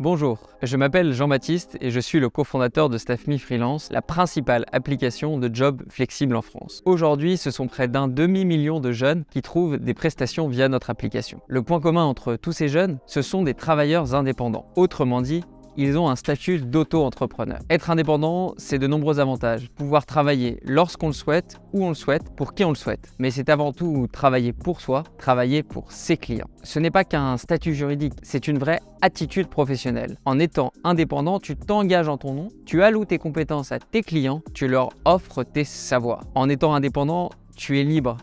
Bonjour, je m'appelle Jean-Baptiste et je suis le cofondateur de Staff Me Freelance, la principale application de job flexible en France. Aujourd'hui, ce sont près d'un demi-million de jeunes qui trouvent des prestations via notre application. Le point commun entre tous ces jeunes, ce sont des travailleurs indépendants. Autrement dit, ils ont un statut d'auto-entrepreneur. Être indépendant, c'est de nombreux avantages. Pouvoir travailler lorsqu'on le souhaite, où on le souhaite, pour qui on le souhaite. Mais c'est avant tout travailler pour soi, travailler pour ses clients. Ce n'est pas qu'un statut juridique, c'est une vraie attitude professionnelle. En étant indépendant, tu t'engages en ton nom, tu alloues tes compétences à tes clients, tu leur offres tes savoirs. En étant indépendant, tu es libre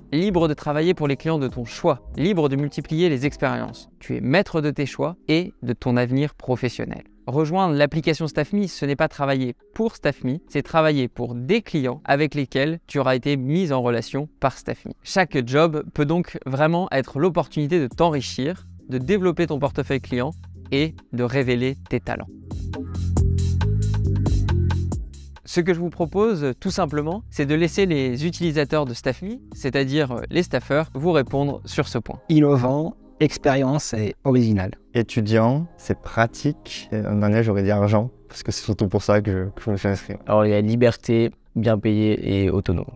de travailler pour les clients de ton choix, libre de multiplier les expériences. Tu es maître de tes choix et de ton avenir professionnel. Rejoindre l'application Staff Me, ce n'est pas travailler pour Staff Me, c'est travailler pour des clients avec lesquels tu auras été mis en relation par Staff Me. Chaque job peut donc vraiment être l'opportunité de t'enrichir, de développer ton portefeuille client et de révéler tes talents. Ce que je vous propose tout simplement, c'est de laisser les utilisateurs de Staff Me, c'est-à-dire les staffeurs, vous répondre sur ce point. Innovant, expérience et original. Étudiant, c'est pratique. Et en dernier, j'aurais dit argent, parce que c'est surtout pour ça que je me suis inscrit. Alors il y a liberté, bien payé et autonome.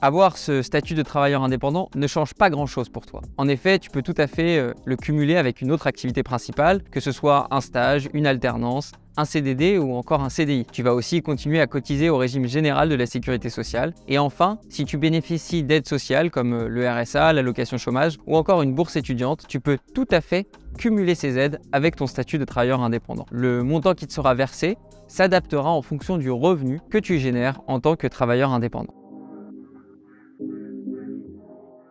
Avoir ce statut de travailleur indépendant ne change pas grand-chose pour toi. En effet, tu peux tout à fait le cumuler avec une autre activité principale, que ce soit un stage, une alternance, un CDD ou encore un CDI. Tu vas aussi continuer à cotiser au régime général de la sécurité sociale. Et enfin, si tu bénéficies d'aides sociales comme le RSA, l'allocation chômage ou encore une bourse étudiante, tu peux tout à fait cumuler ces aides avec ton statut de travailleur indépendant. Le montant qui te sera versé s'adaptera en fonction du revenu que tu génères en tant que travailleur indépendant.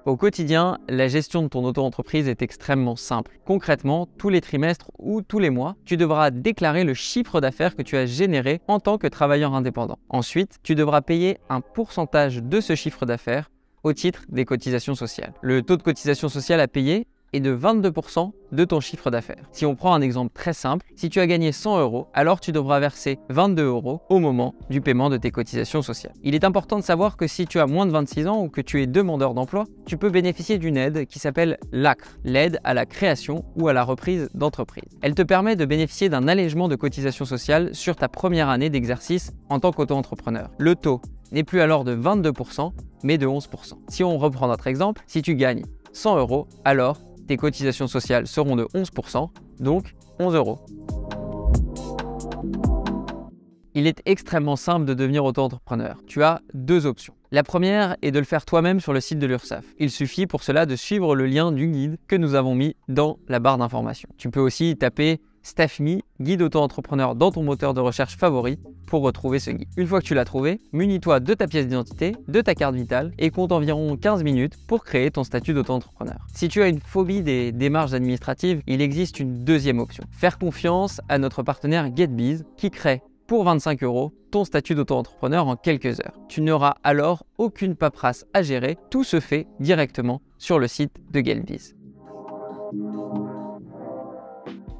Au quotidien, la gestion de ton auto-entreprise est extrêmement simple. Concrètement, tous les trimestres ou tous les mois, tu devras déclarer le chiffre d'affaires que tu as généré en tant que travailleur indépendant. Ensuite, tu devras payer un pourcentage de ce chiffre d'affaires au titre des cotisations sociales. Le taux de cotisation sociale à payer est de 22% de ton chiffre d'affaires. Si on prend un exemple très simple, si tu as gagné 100 €, alors tu devras verser 22 € au moment du paiement de tes cotisations sociales. Il est important de savoir que si tu as moins de 26 ans ou que tu es demandeur d'emploi, tu peux bénéficier d'une aide qui s'appelle l'ACRE, l'aide à la création ou à la reprise d'entreprise. Elle te permet de bénéficier d'un allègement de cotisations sociales sur ta première année d'exercice en tant qu'auto-entrepreneur. Le taux n'est plus alors de 22%, mais de 11%. Si on reprend notre exemple, si tu gagnes 100 €, alors tes cotisations sociales seront de 11%, donc 11 €. Il est extrêmement simple de devenir auto-entrepreneur. Tu as deux options. La première est de le faire toi-même sur le site de l'URSSAF. Il suffit pour cela de suivre le lien du guide que nous avons mis dans la barre d'information. Tu peux aussi taper Staff Me, guide auto-entrepreneur dans ton moteur de recherche favori pour retrouver ce guide. Une fois que tu l'as trouvé, munis-toi de ta pièce d'identité, de ta carte vitale et compte environ 15 minutes pour créer ton statut d'auto-entrepreneur. Si tu as une phobie des démarches administratives, il existe une deuxième option. Faire confiance à notre partenaire GetBiz qui crée pour 25 € ton statut d'auto-entrepreneur en quelques heures. Tu n'auras alors aucune paperasse à gérer, tout se fait directement sur le site de GetBiz.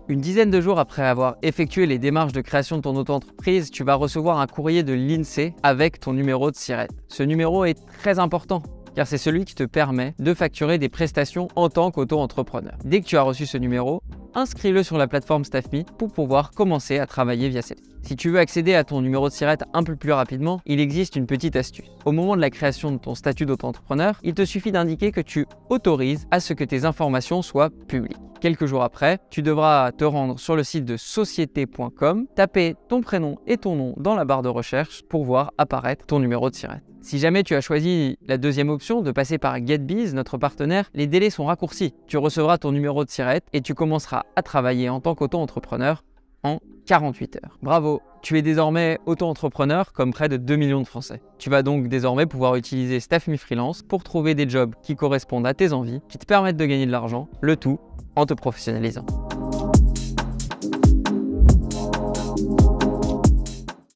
Une dizaine de jours après avoir effectué les démarches de création de ton auto-entreprise, tu vas recevoir un courrier de l'INSEE avec ton numéro de SIRET. Ce numéro est très important car c'est celui qui te permet de facturer des prestations en tant qu'auto-entrepreneur. Dès que tu as reçu ce numéro, inscris-le sur la plateforme Staff Me pour pouvoir commencer à travailler via celle-ci. Si tu veux accéder à ton numéro de SIRET un peu plus rapidement, il existe une petite astuce. Au moment de la création de ton statut d'auto-entrepreneur, il te suffit d'indiquer que tu autorises à ce que tes informations soient publiques. Quelques jours après, tu devras te rendre sur le site de société.com, taper ton prénom et ton nom dans la barre de recherche pour voir apparaître ton numéro de SIRET. Si jamais tu as choisi la deuxième option de passer par GetBiz, notre partenaire, les délais sont raccourcis. Tu recevras ton numéro de SIRET et tu commenceras à travailler en tant qu'auto-entrepreneur en 48 heures. Bravo, tu es désormais auto-entrepreneur comme près de 2 millions de Français. Tu vas donc désormais pouvoir utiliser Staff Me Freelance pour trouver des jobs qui correspondent à tes envies, qui te permettent de gagner de l'argent, le tout en te professionnalisant.